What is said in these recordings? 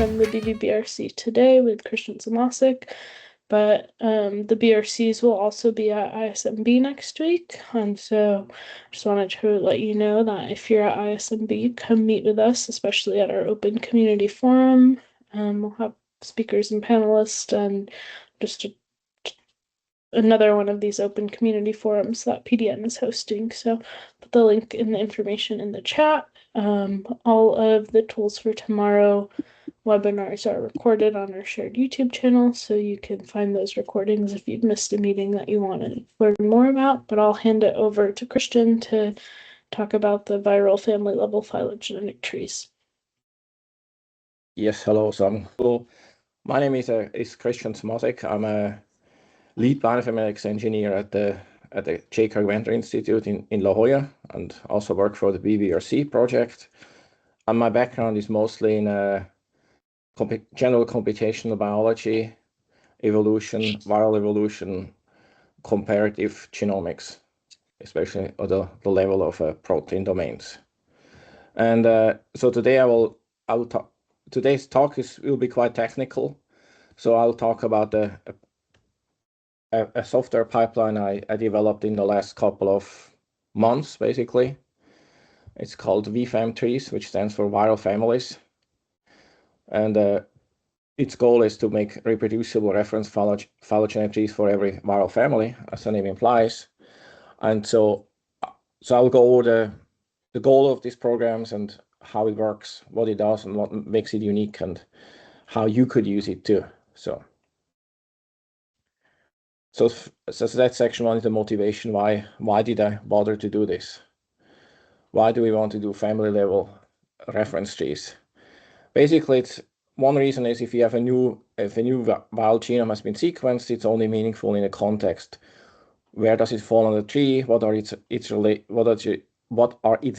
from the BRC today with Christian Samasic, but the BRCs will also be at ISMB next week. And so I just wanted to let you know that if you're at ISMB, come meet with us, especially at our open community forum. We'll have speakers and panelists and just another one of these open community forums that PDN is hosting. So put the link in the information in the chat. All of the tools for tomorrow webinars are recorded on our shared YouTube channel, so you can find those recordings if you've missed a meeting that you want to learn more about. But I'll hand it over to Christian to talk about the viral family level phylogenetic trees. Yes, hello. My name is Christian Samasic. I'm a lead bioinformatics engineer at the J. Carpenter Institute in La Jolla, and also work for the BRC project. And my background is mostly in general computational biology, evolution, viral evolution, comparative genomics, especially at the level of protein domains. And so today today's talk will be quite technical. So I'll talk about a software pipeline I developed in the last couple of months, basically. It's called VFAM trees, which stands for viral families. And its goal is to make reproducible reference phylogenetic trees for every viral family, as the name implies. And so I'll go over the goal of these programs and how it works, what it does, and what makes it unique, and how you could use it too. So that's section one, is the motivation. Why did I bother to do this? Why do we want to do family level reference trees? Basically, it's one reason is if a new viral genome has been sequenced, it's only meaningful in a context. Where does it fall on the tree? What are its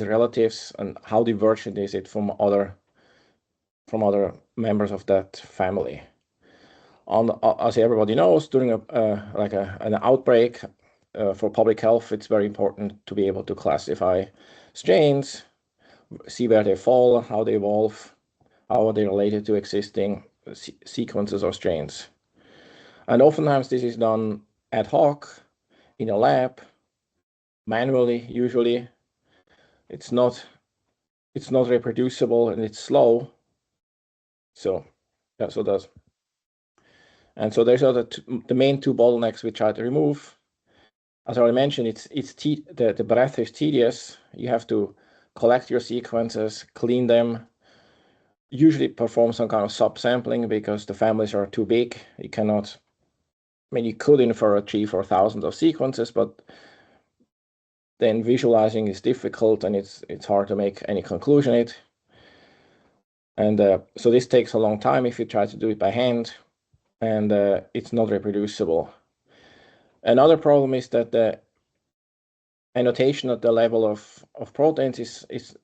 relatives, and how divergent is it from other members of that family? As everybody knows, during an outbreak for public health, it's very important to be able to classify strains, see where they fall, how they evolve, how are they related to existing sequences or strains. And oftentimes this is done ad hoc in a lab, manually. Usually, it's not reproducible and it's slow. So that's what does. And so there's the main two bottlenecks we try to remove. As I already mentioned, the breadth is tedious. You have to collect your sequences, clean them, usually perform some kind of subsampling because the families are too big. You cannot. You could infer a tree for thousands of sequences, but then visualizing is difficult and it's hard to make any conclusion in it. And so this takes a long time if you try to do it by hand, and it's not reproducible. Another problem is that the annotation at the level of proteins is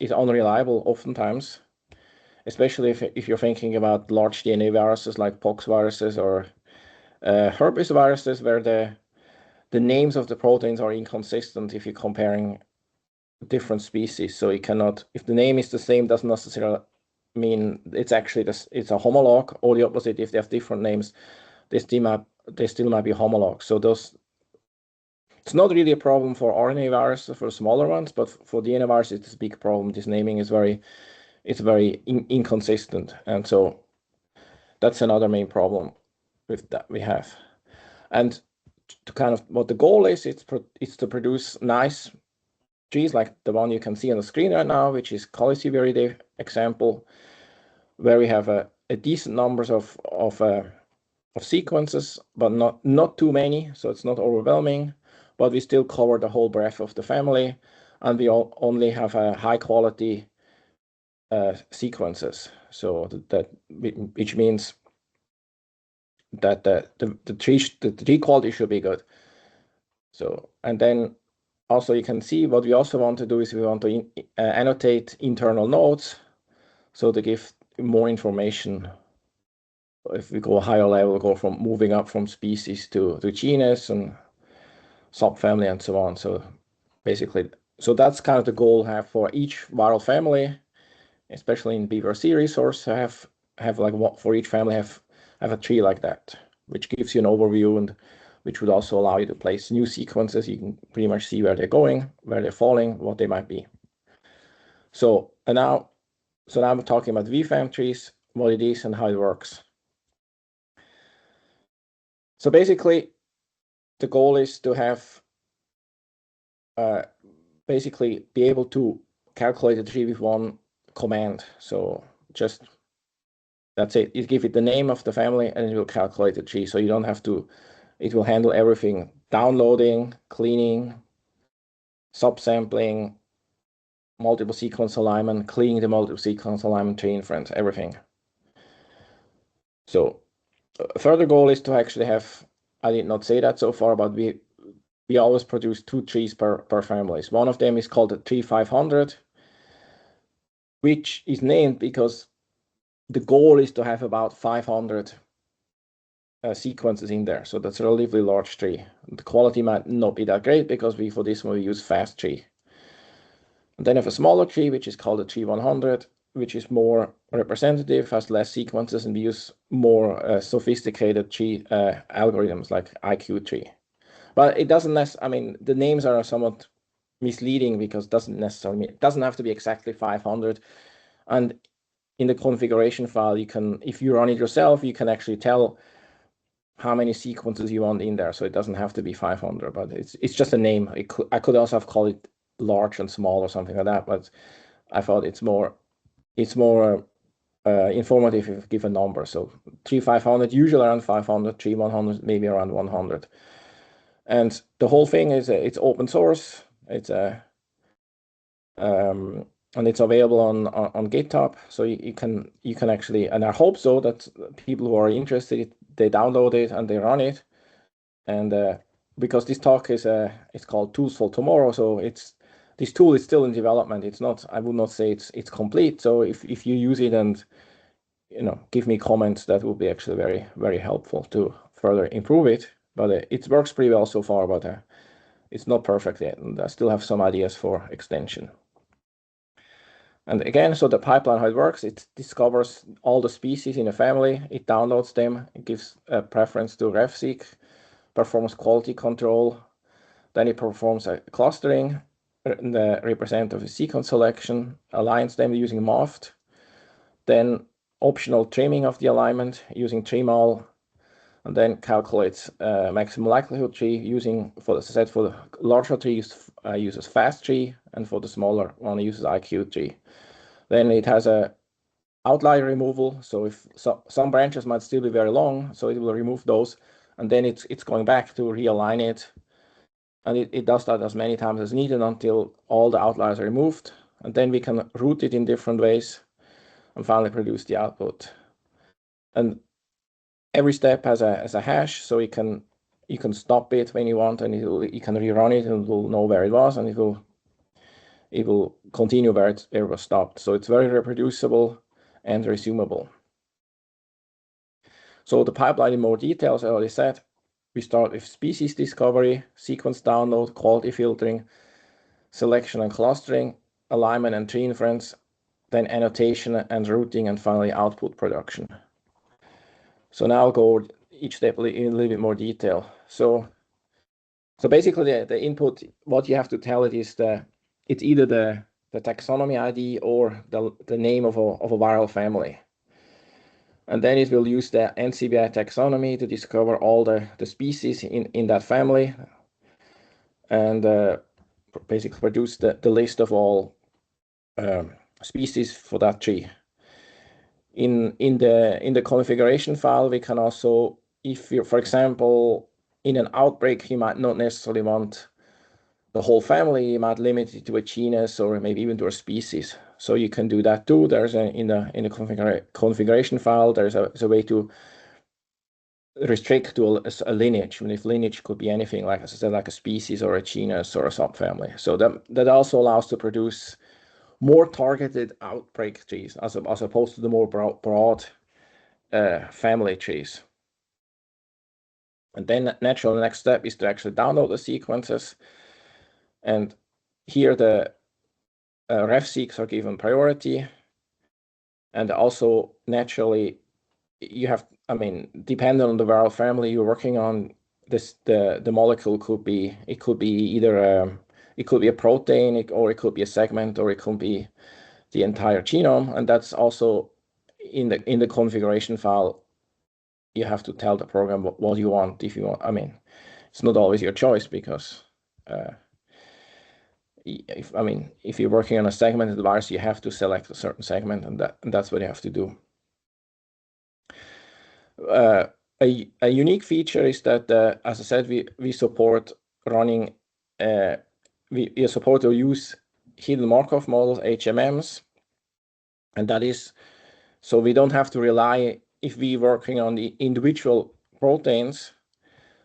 unreliable oftentimes, especially if you're thinking about large DNA viruses like pox viruses or herpes viruses, where the names of the proteins are inconsistent if you're comparing different species. So you cannot, if the name is the same, doesn't necessarily mean it's actually it's a homolog, or the opposite. If they have different names, they still might be homologs. So it's not really a problem for RNA viruses, for smaller ones, but for DNA viruses, it's a big problem. This naming is very inconsistent, and so that's another main problem with that we have. And to kind of what the goal is, it's to produce nice trees like the one you can see on the screen right now, which is Calyciviridae example, where we have a decent numbers of sequences, but not too many, so it's not overwhelming. But we still cover the whole breadth of the family, and we only have a high quality sequences. So which means that the tree quality should be good. So, and then also you can see what we also want to do is we want to annotate internal nodes, so to give more information. If we go a higher level, go from moving up from species to genus and subfamily and so on. So basically, so that's kind of the goal I have for each viral family, especially in BRC resource. I have have like what for each family have a tree like that, which gives you an overview and which would also allow you to place new sequences. You can pretty much see where they're going, where they're falling, what they might be. So now I'm talking about VFAM trees, what it is and how it works. So basically, the goal is to have basically be able to calculate a tree with one command. So just that's it. You give it the name of the family and it will calculate the tree. So you don't have to, it will handle everything: downloading, cleaning, subsampling, multiple sequence alignment, cleaning the multiple sequence alignment, tree inference, everything. So further goal is to actually have, I did not say that so far, but we always produce 2 trees per families. One of them is called the tree 500, which is named because the goal is to have about 500 sequences in there. So that's a relatively large tree. The quality might not be that great because for this one we use fast tree. And then I have a smaller tree, which is called a tree 100, which is more representative, has less sequences, and we use more sophisticated tree algorithms like IQ tree. But it doesn't necessarily, I mean, the names are somewhat misleading because it doesn't necessarily mean, it doesn't have to be exactly 500. And in the configuration file, you can, if you run it yourself, you can actually tell how many sequences you want in there. So it doesn't have to be 500, but it's just a name. I could also have called it large and small or something like that, but I thought it's more informative if you give a number. So tree 500, usually around 500, tree 100, maybe around 100. And the whole thing is it's open source. It's a and it's available on GitHub, so you can actually, and I hope so that people who are interested, they download it and they run it. And because this talk is it's called Tools for Tomorrow, so this tool is still in development. It's not, I would not say it's complete. So if you use it and give me comments, that would be actually very, very helpful to further improve it. But it works pretty well so far, but it's not perfect yet, and I still have some ideas for extension. And again, so the pipeline, how it works, it discovers all the species in a family, it downloads them, it gives a preference to RefSeq, performs quality control, then it performs a clustering, the representative sequence selection, aligns them using MAFT, then optional trimming of the alignment using TrimAll, and then calculates maximum likelihood tree using, for the larger trees, uses fast tree, and for the smaller one uses IQ tree. Then it has a outlier removal. So if some branches might still be very long, so it will remove those, and then it's going back to realign it. And it does that as many times as needed until all the outliers are removed. And then we can route it in different ways and finally produce the output. And every step has a hash, so you can stop it when you want, and you can rerun it and it will know where it was, and it will continue where it was stopped. So it's very reproducible and resumable. So the pipeline in more detail, as I already said, we start with species discovery, sequence download, quality filtering, selection and clustering, alignment and tree inference, then annotation and routing, and finally output production. So now I'll go each step in a little bit more detail. So basically the input, what you have to tell it is it's either the taxonomy ID or the name of a viral family. And then it will use the NCBI taxonomy to discover all the species in that family, and basically produce the list of all species for that tree. In the configuration file, we can also, if you, for example, in an outbreak, you might not necessarily want the whole family, you might limit it to a genus or maybe even to a species. So you can do that too. There's in the configuration file, there's a way to restrict to a lineage. And if lineage could be anything, like as I said, like a species or a genus or a subfamily. So that also allows to produce more targeted outbreak trees as opposed to the more broad family trees. And then naturally, the next step is to actually download the sequences. And here the RefSeqs are given priority. And also naturally, you have, I mean, depending on the viral family you're working on, the molecule could be, it could be either it could be a protein, or it could be a segment, or it could be the entire genome. And that's also in the configuration file. You have to tell the program what you want. If you want, I mean, it's not always your choice, because if you're working on a segmented virus, you have to select a certain segment, and that's what you have to do. A unique feature is that, as I said, we support running, we support or use hidden Markov models, HMMs, and that is so we don't have to rely, if we're working on the individual proteins,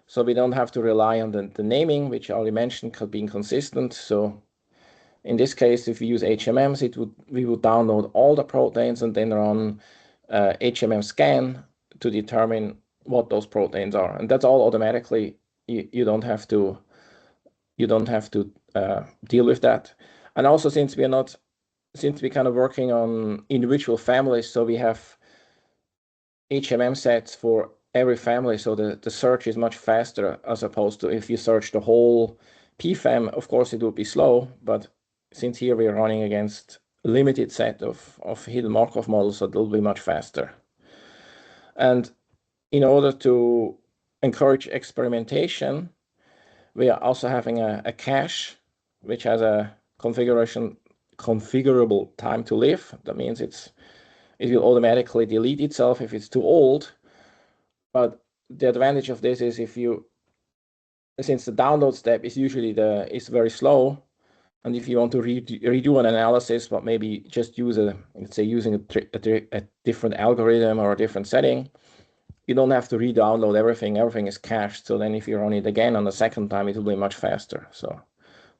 so we don't have to rely on the naming, which I already mentioned, being consistent. So in this case, if we use HMMs, we would download all the proteins and then run HMM scan to determine what those proteins are, and that's all automatically. You don't have to deal with that. And also, since we're kind of working on individual families, so we have HMM sets for every family, so the search is much faster, as opposed to if you search the whole PFAM. Of course, it would be slow, but since here we are running against a limited set of hidden Markov models, so it will be much faster. And in order to encourage experimentation, we are also having a cache which has a configurable time to live. That means it will automatically delete itself if it's too old. But the advantage of this is, since the download step is usually is very slow, and if you want to redo an analysis, but maybe just use let's say using a different algorithm or a different setting, you don't have to re-download everything. Everything is cached. So then if you run it again on the second time, it will be much faster. So,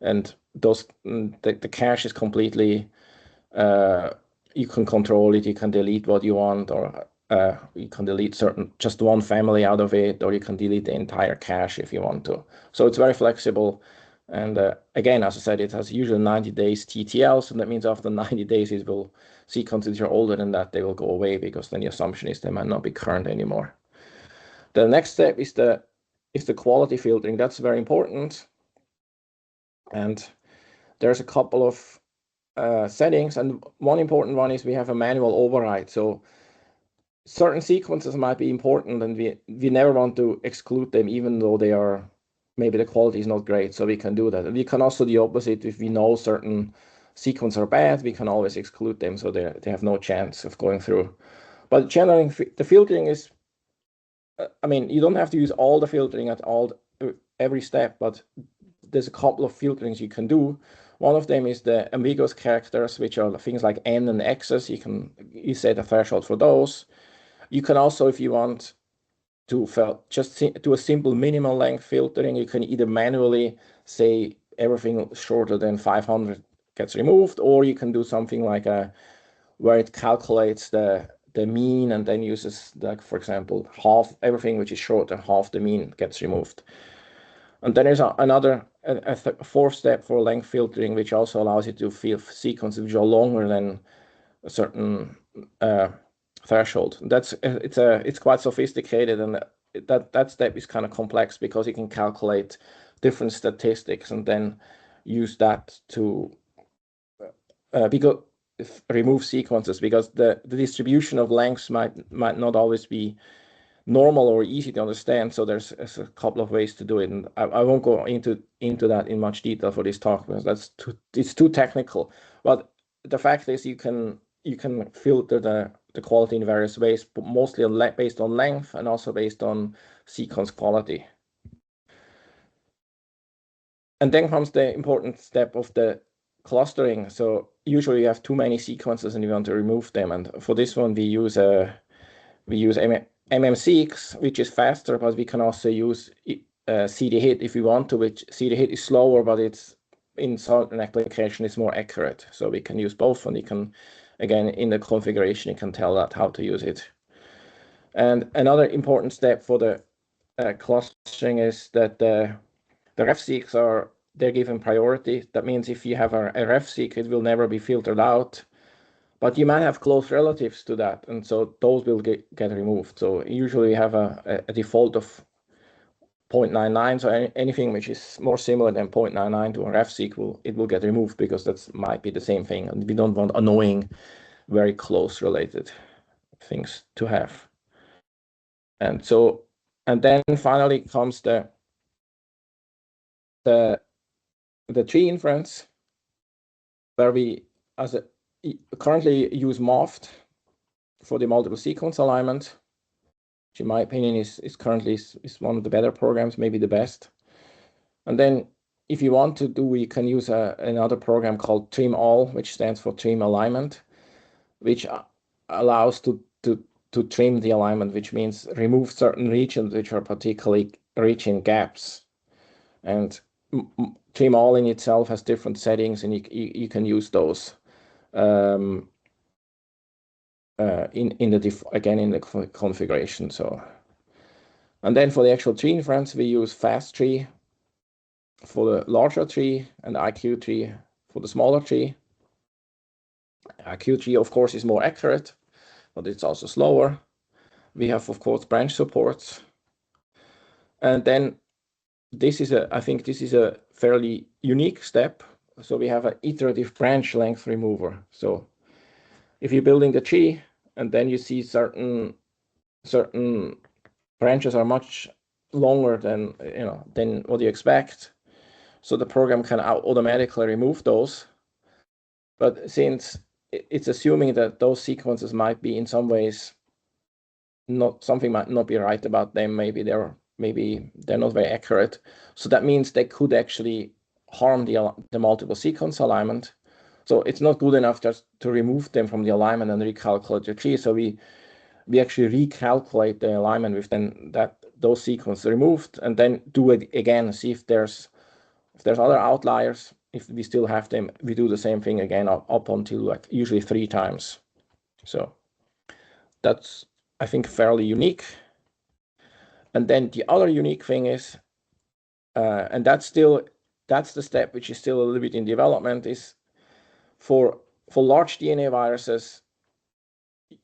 and the cache is completely, you can control it. You can delete what you want, or you can delete just one family out of it, or you can delete the entire cache if you want to. So it's very flexible. And again, as I said, it has usually 90 days TTL. So that means after 90 days, it will sequences that are older than that, they will go away, because then the assumption is they might not be current anymore. The next step is the quality filtering. That's very important. And there's a couple of settings, and one important one is we have a manual override. So certain sequences might be important, and we never want to exclude them, even though they are, maybe the quality is not great. So we can do that. And we can also do the opposite. If we know certain sequences are bad, we can always exclude them, so they have no chance of going through. But generally, the filtering is, I mean, you don't have to use all the filtering at every step, but there's a couple of filterings you can do. One of them is the ambiguous characters, which are things like N and X's. You set a threshold for those. You can also, if you want to just do a simple minimal length filtering, you can either manually say everything shorter than 500 gets removed, or you can do something like where it calculates the mean and then uses, like, for example, half everything which is shorter, half the mean gets removed. And then there's a fourth step for length filtering, which also allows you to fill sequences which are longer than a certain threshold. It's quite sophisticated, and that step is kind of complex, because you can calculate different statistics and then use that to remove sequences, because the distribution of lengths might not always be normal or easy to understand. So there's a couple of ways to do it, and I won't go into that in much detail for this talk, because it's too technical. But the fact is, you can filter the quality in various ways, but mostly based on length, and also based on sequence quality. And then comes the important step of the clustering. So usually you have too many sequences and you want to remove them. And for this one, we use MMSeq, which is faster, but we can also use CD-hit if we want to, which CD-hit is slower, but it's in certain application it's more accurate. So we can use both, and you can, again, in the configuration, you can tell that how to use it. And another important step for the clustering is that the refseqs they're given priority. That means if you have a refseq, it will never be filtered out. but you might have close relatives to that, and so those will get removed. So usually you have a default of 0.99, so anything which is more similar than 0.99 to a ref-seq it will get removed, because that might be the same thing, and we don't want annoying, very close related things to have. And so, and then finally comes the tree inference, where we currently use MOFT for the multiple sequence alignment, which in my opinion is currently one of the better programs, maybe the best. And then if you want to do, we can use another program called trim all, which stands for trim alignment, which allows to trim the alignment, which means remove certain regions which are particularly rich in gaps. And trim all in itself has different settings, and you can use those in the configuration. So, and then for the actual tree inference, we use fast tree for the larger tree and IQ tree for the smaller tree. IQ tree, of course, is more accurate, but it's also slower. We have, of course, branch supports. And then I think this is a fairly unique step. So we have an iterative branch length remover. So if you're building the tree and then you see certain branches are much longer than what you expect, so the program can automatically remove those. But since it's assuming that those sequences might be in some ways something might not be right about them, maybe they're not very accurate. So that means they could actually harm the multiple sequence alignment. So it's not good enough just to remove them from the alignment and recalculate the tree. So we actually recalculate the alignment with then those sequences removed, and then do it again, see if there's other outliers. If we still have them, we do the same thing again up until like usually 3 times. So that's, I think, fairly unique. And then the other unique thing is, and that's the step which is still a little bit in development, is for large DNA viruses,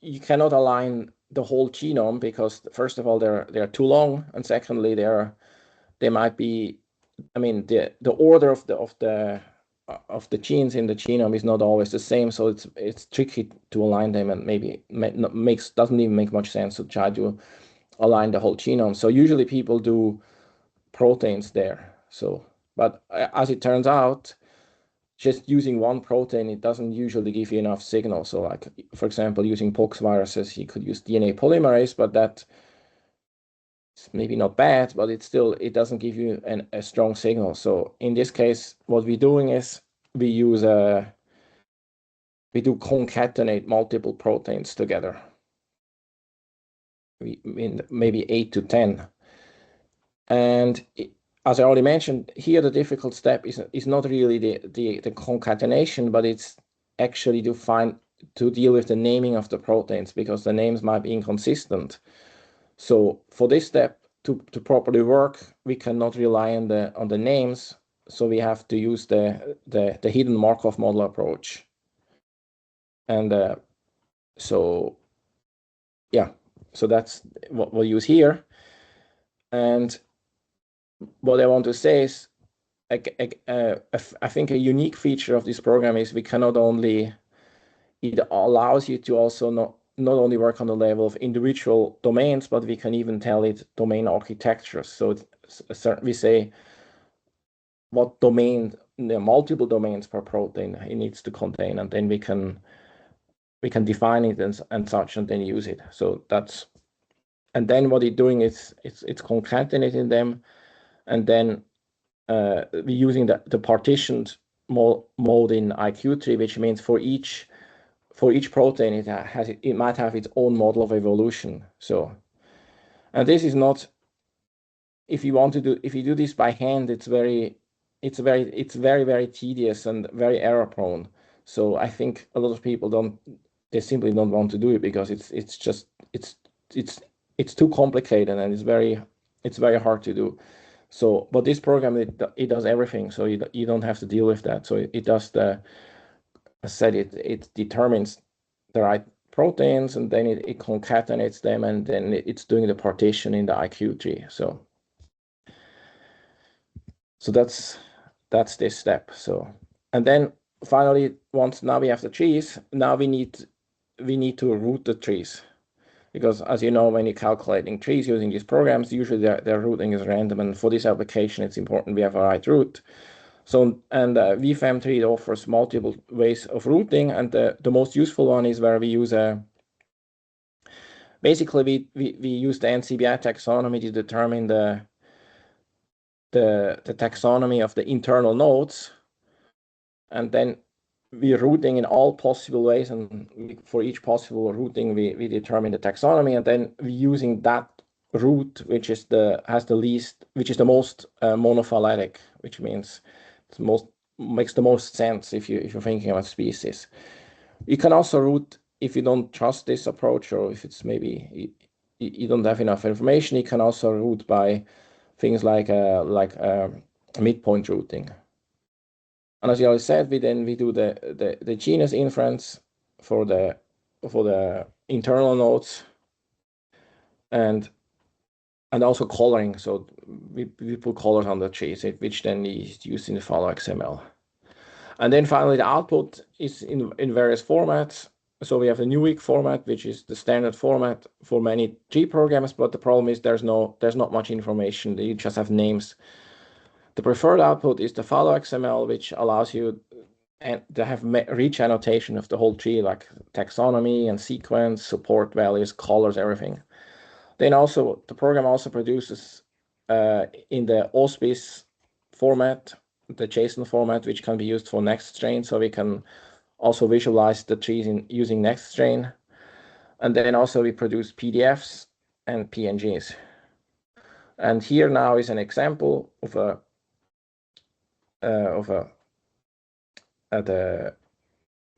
you cannot align the whole genome, because first of all they're too long, and secondly they might be, I mean, the order of the genes in the genome is not always the same, so it's tricky to align them, and maybe doesn't even make much sense to try to align the whole genome. So usually people do proteins there. So, but as it turns out, just using one protein, it doesn't usually give you enough signal. So like, for example, using pox viruses, you could use DNA polymerase, but that is maybe not bad, but it doesn't give you a strong signal. So in this case, what we're doing is we do concatenate multiple proteins together. We mean maybe 8 to 10. And as I already mentioned, here the difficult step is not really the concatenation, but it's actually to deal with the naming of the proteins, because the names might be inconsistent. So for this step to properly work, we cannot rely on the names. So we have to use the hidden Markov model approach. And so yeah, so that's what we'll use here. And what I want to say is, I think a unique feature of this program is it allows you to also not only work on the level of individual domains, but we can even tell it domain architecture. So we say what domain, multiple domains per protein it needs to contain, and then we can define it and such, and then use it. So and then what it's doing is it's concatenating them, and then we're using the partitioned mode in IQ tree, which means for each protein it might have its own model of evolution. So, and this is not, if you do this by hand, it's very very tedious and very error prone. So I think a lot of people simply don't want to do it, because it's too complicated, and it's very hard to do. So, but this program, it does everything, so you don't have to deal with that. So it does I said it determines the right proteins, and then it concatenates them, and then it's doing the partition in the IQ tree. So that's this step. So, and then finally, once now we have the trees, now we need to root the trees. Because as you know, when you're calculating trees using these programs, usually their routing is random. And for this application, it's important we have a right root. So, and VFAM3 offers multiple ways of routing. And the most useful one is where we use basically we use the NCBI taxonomy to determine the taxonomy of the internal nodes. And then we're routing in all possible ways, and for each possible routing, we determine the taxonomy, and then we're using that route, which is the most monophyletic, which means makes the most sense if you're thinking about species. You can also route if you don't trust this approach, or if it's maybe you don't have enough information. You can also route by things like midpoint routing. And as you already said, we do the genus inference for the internal nodes, and also coloring. So we put colors on the trees, which then is used in the follow XML. And then finally, the output is in various formats. So we have the Newick format, which is the standard format for many G programs, but the problem is there's not much information. You just have names. The preferred output is the follow XML, which allows you to have rich annotation of the whole tree, like taxonomy and sequence, support values, colors, everything. Then also the program also produces in the auspice format, the JSON format, which can be used for NextStrain, so we can also visualize the trees using NextStrain. And then also we produce PDFs and PNGs. And here now is an example of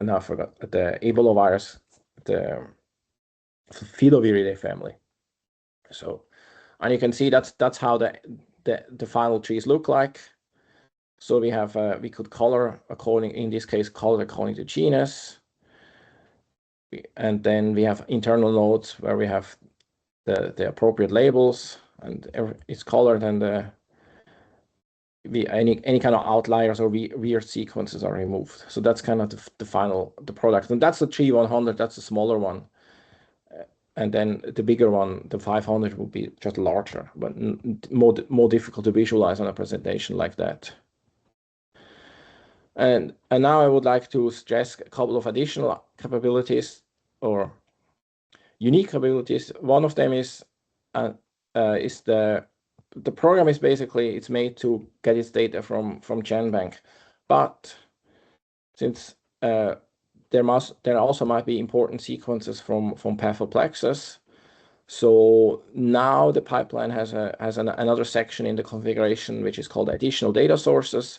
now I forgot the Ebola virus, the Phyloviridae family. So, and you can see that's how the final trees look like. So we have we could color according, in this case, color according to genus, and then we have internal nodes where we have the appropriate labels, and it's colored, and any kind of outliers or weird sequences are removed. So that's kind of the final product, and that's the 3100. That's the smaller one. And then the bigger one, the 500, will be just larger, but more difficult to visualize on a presentation like that. And now I would like to suggest a couple of additional capabilities or unique capabilities. One of them is the program is basically, it's made to get its data from GenBank, but since there also might be important sequences from Pathoplexus. So now the pipeline has another section in the configuration which is called additional data sources.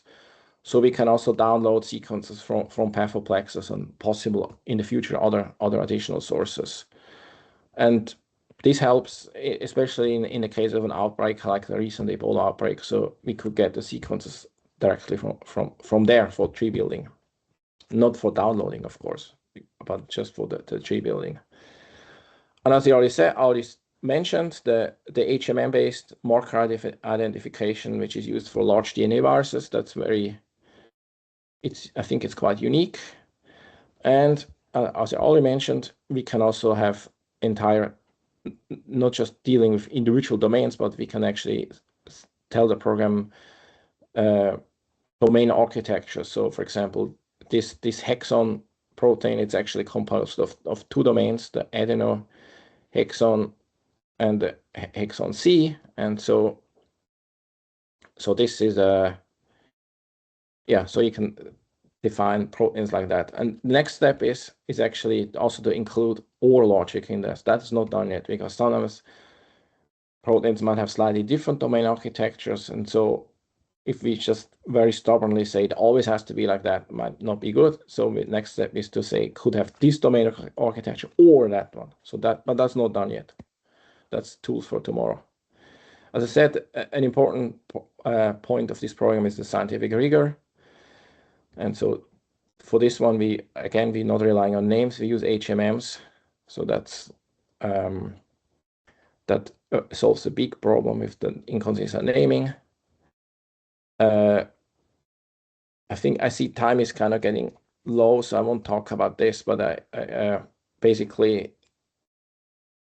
So we can also download sequences from Pathoplexus and possible in the future other additional sources. And this helps, especially in the case of an outbreak like the recent Ebola outbreak. So we could get the sequences directly from there for tree building, not for downloading, of course, but just for the tree building. And as I already mentioned, the HMM-based marker identification, which is used for large DNA viruses, I think it's quite unique. And as I already mentioned, we can also have not just dealing with individual domains, but we can actually tell the program domain architecture. So for example, this hexon protein, it's actually composed of two domains, the adeno hexon and the hexon C. And so this is so you can define proteins like that. And the next step is actually also to include OR logic in this. That's not done yet because sometimes proteins might have slightly different domain architectures. And so if we just very stubbornly say it always has to be like that, it might not be good. So the next step is to say could have this domain architecture or that one. But that's not done yet. That's tools for tomorrow. As I said, an important point of this program is the scientific rigor. And so for this one, we're not relying on names. We use HMMs. So that solves a big problem with the inconsistent naming. I think I see time is kind of getting low, so I won't talk about this, but I basically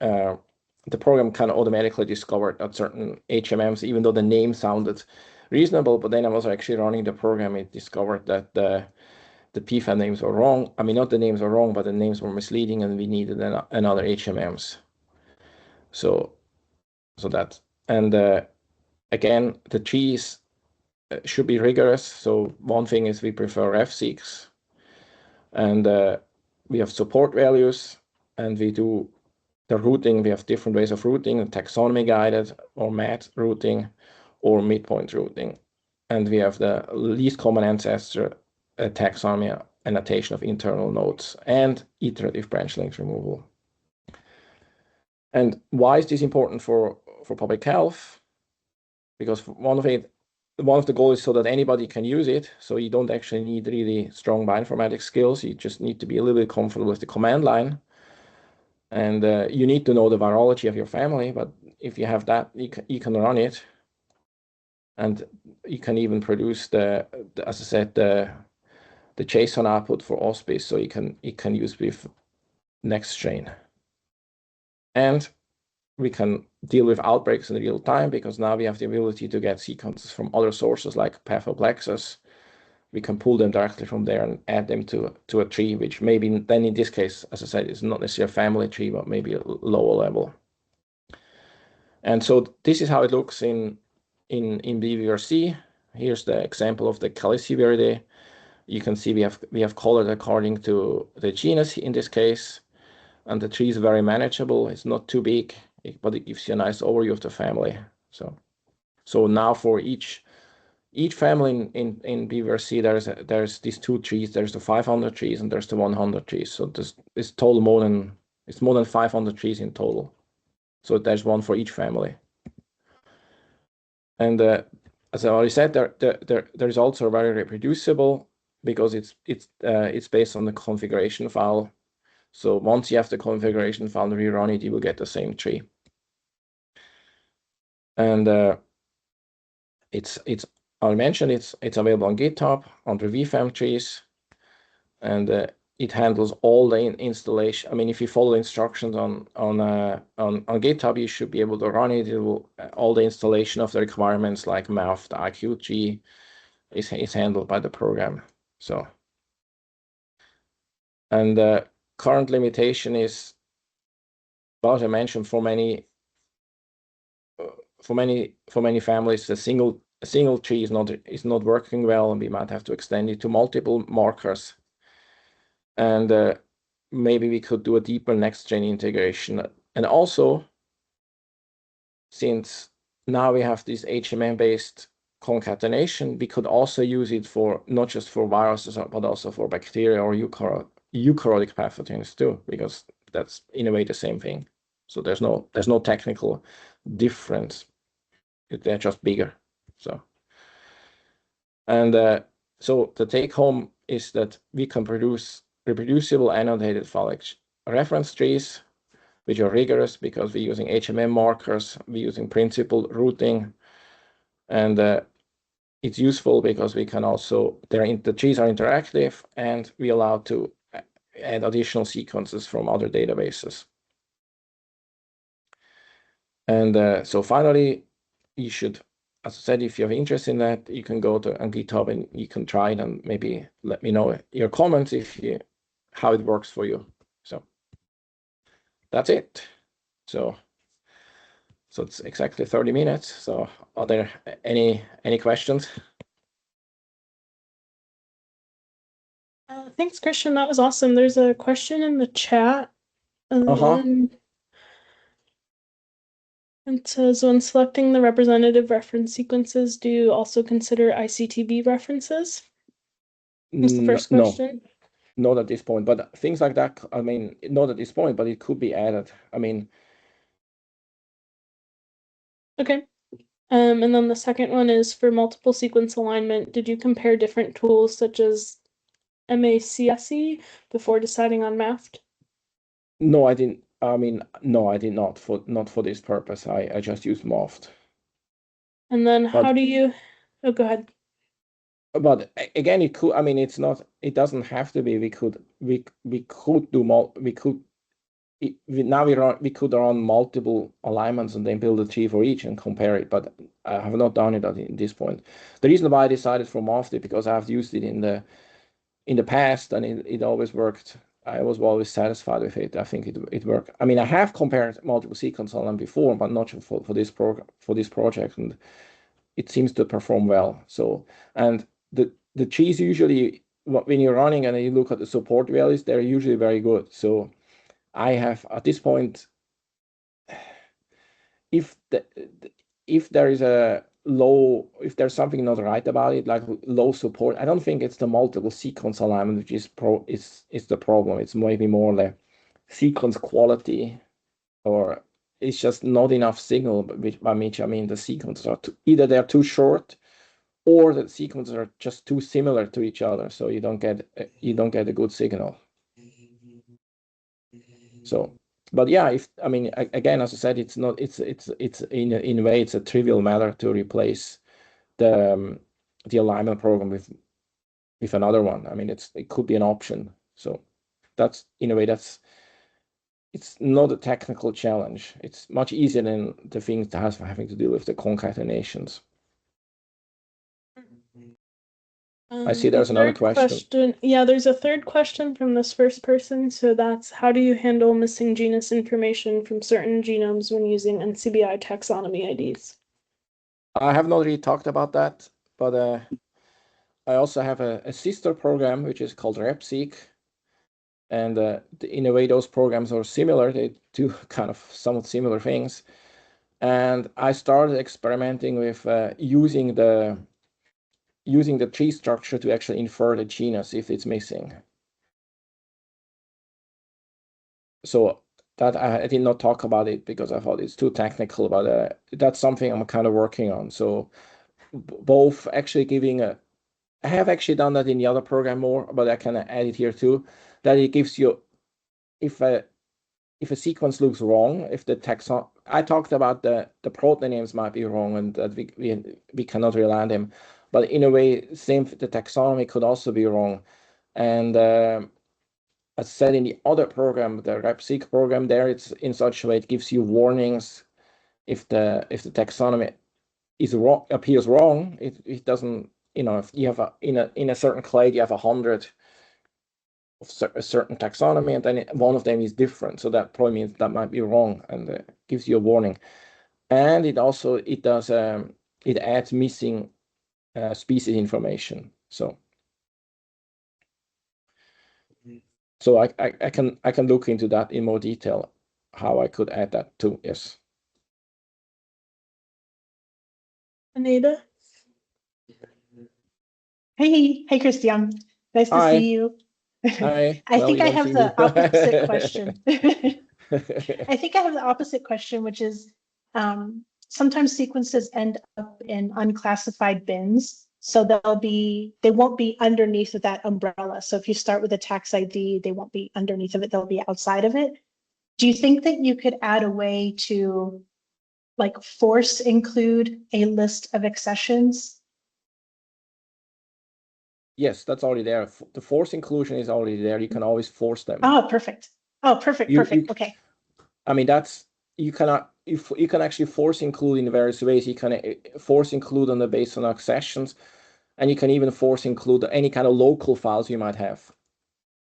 the program kind of automatically discovered that certain HMMs, even though the name sounded reasonable, but then I was actually running the program, it discovered that the PFAM names were wrong. I mean, not the names were wrong, but the names were misleading, and we needed another HMMs. So that, and again, the trees should be rigorous. So one thing is we prefer F6, and we have support values, and we do the routing. We have different ways of routing: taxonomy guided, or math routing, or midpoint routing. And we have the least common ancestor taxonomy, annotation of internal nodes, and iterative branch length removal. And why is this important for public health? Because one of the goals is so that anybody can use it. So you don't actually need really strong bioinformatics skills. You just need to be a little bit comfortable with the command line. And you need to know the virology of your family, but if you have that, you can run it. And you can even produce as I said, the JSON output for auspice, so you can use with NextGen. And we can deal with outbreaks in real time, because now we have the ability to get sequences from other sources like Pathoplexus. We can pull them directly from there and add them to a tree, which maybe then in this case, as I said, is not necessarily a family tree, but maybe a lower level. And so this is how it looks in BRC. Here's the example of the Caliciviridae. You can see we have colored according to the genus in this case, and the tree is very manageable. It's not too big, but it gives you a nice overview of the family. So now for each family in BRC, there's these two trees. There's the 500 trees and there's the 100 trees. So it's total more than 500 trees in total. So there's one for each family. And as I already said, there is also very reproducible, because it's based on the configuration file. So once you have the configuration file and rerun it, you will get the same tree. And I mentioned it's available on GitHub under vfam trees, and it handles all the installation. I mean, if you follow instructions on GitHub, you should be able to run it. It will all the installation of the requirements like math, the IQG is handled by the program. So, and the current limitation is, well, as I mentioned, for many families, a single tree is not working well, and we might have to extend it to multiple markers. And maybe we could do a deeper next-gen integration. And also, since now we have this HMM-based concatenation, we could also use it for not just for viruses, but also for bacteria or eukaryotic pathogens too, because that's in a way the same thing. So there's no technical difference. They're just bigger. So, and so the take home is that we can produce reproducible annotated phylogenetic reference trees, which are rigorous because we're using HMM markers, we're using principled routing, and it's useful because we can also, the trees are interactive, and we allow to add additional sequences from other databases. And so finally, you should, as I said, if you have interest in that, you can go to on GitHub and you can try it, and maybe let me know your comments how it works for you. So that's it. So it's exactly 30 minutes. So are there any questions? Thanks, Christian. That was awesome. There's a question in the chat. It says, when selecting the representative reference sequences, do you also consider ICTV references? That's the first question. No, not at this point, but things like that, I mean, not at this point, but it could be added. I mean, okay. And then the second one is, for multiple sequence alignment, did you compare different tools such as MACSE before deciding on MAFT? No, I didn't. I mean, no, I did not for this purpose. I just used Moft. And then how But do you, oh, go ahead. again, it could. I mean, it's not. It doesn't have to be. We could do we could now we could run multiple alignments and then build a tree for each and compare it. But I have not done it at this point. The reason why I decided for Moft is because I've used it in the past, and it always worked. I was always satisfied with it. I think it worked. I mean, I have compared multiple sequence on them before, but not for this project, and it seems to perform well. So, and the trees usually when you're running and you look at the support values, they're usually very good. So I have at this point, if the if there is a low, if there's something not right about it, like low support, I don't think it's the multiple sequence alignment which is the problem. It's maybe more the sequence quality, or it's just not enough signal. By which I mean the sequences are either they're too short, or the sequences are just too similar to each other, so you don't get a good signal. So, but yeah, if I mean again, as I said, it's not it's in a way it's a trivial matter to replace the alignment program with another one. I mean, it could be an option. So that's in a way it's not a technical challenge. It's much easier than the things that has having to do with the concatenations. I see The there's another third question. question, yeah, there's a third question from this first person. So that's how do you handle missing genus information from certain genomes when using NCBI taxonomy IDs? I have not really talked about that, but I also have a sister program which is called RepSeq, and in a way those programs are similar. They do kind of somewhat similar things, and I started experimenting with using the tree structure to actually infer the genus if it's missing. So that I did not talk about it because I thought it's too technical, but that's something I'm kind of working on. So both actually giving a, I have actually done that in the other program more, but I can add it here too, that it gives you, if a sequence looks wrong, if the taxon, I talked about the protein names might be wrong and that we cannot rely on them, but in a way, same the taxonomy could also be wrong. And as said in the other program, the RepSeq program, there it's in such a way it gives you warnings if the taxonomy is wrong, appears wrong. It doesn't, you know, if you have in a certain clade you have 100 of a certain taxonomy, and then one of them is different, so that probably means that might be wrong, and gives you a warning. And it also it does it adds missing species information. So I can look into that in more detail, how I could add that too. Yes. Anita? Hey, Christian. Nice to see Hi. you. Hi. I Well, think you I don't have see me. the opposite question. I think I have the opposite question, which is sometimes sequences end up in unclassified bins. So they won't be underneath of that umbrella. So if you start with a tax ID, they won't be underneath of it, they'll be outside of it. Do you think that you could add a way to like force include a list of accessions? Yes, that's already there. The force inclusion is already there. You can always force them. Oh, perfect. Oh, perfect, You perfect. Okay. I mean, that's you cannot if you can actually force include in various ways. You can force include on the based on accessions, and you can even force include any kind of local files you might have.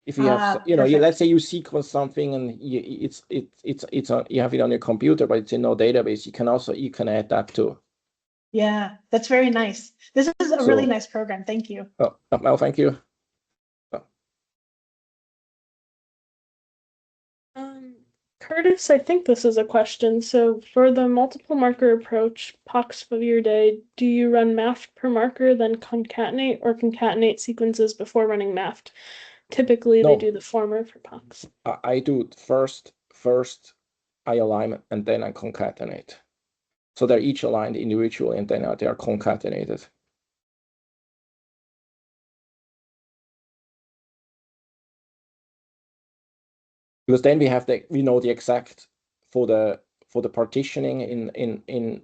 If you have, Ah, you know, let's perfect. say you sequence something and it's on, you have it on your computer, but it's in no database. You can add that too. Yeah, that's very nice. This is a really So, nice program. Thank you. well, thank you. Um, Curtis, I think this is a question. So for the multiple marker approach, pox of your day, do you run MAFT per marker, then concatenate or concatenate sequences before running MAFT? Typically, they No, do the former for pox. I do it first I align and then I concatenate. So they're each aligned individually and then they are concatenated. because then we know the exact for the partitioning in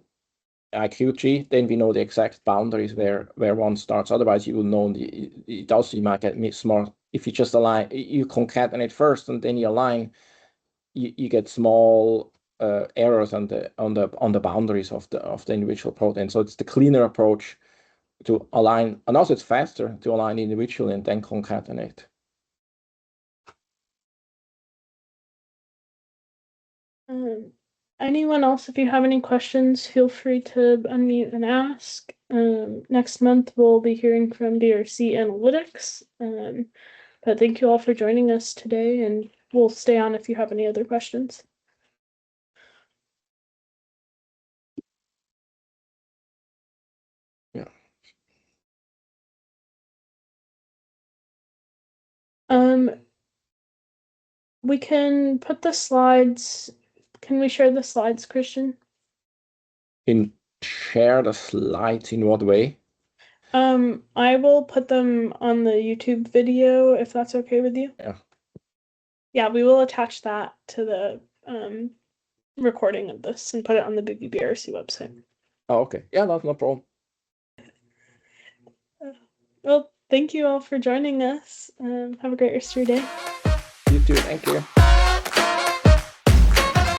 IQ tree, then we know the exact boundaries where one starts. Otherwise, you will know you might get small. If you just align, you concatenate first and then you align, you get small errors on the boundaries of the individual protein. So it's the cleaner approach to align, and also it's faster to align individually and then concatenate. Anyone else, if you have any questions, feel free to unmute and ask. Next month, we'll be hearing from BRC Analytics. But thank you all for joining us today, and we'll stay on if you have any other questions. Yeah. We can put the slides. Can we share the slides, Christian? Share the slides in what way? I will put them on the YouTube video if that's okay with you. Yeah. Yeah, we will attach that to the recording of this and put it on the BRC website. Oh, okay. Yeah, that's no problem. Well, thank you all for joining us. Have a great rest of your day. You too. Thank you.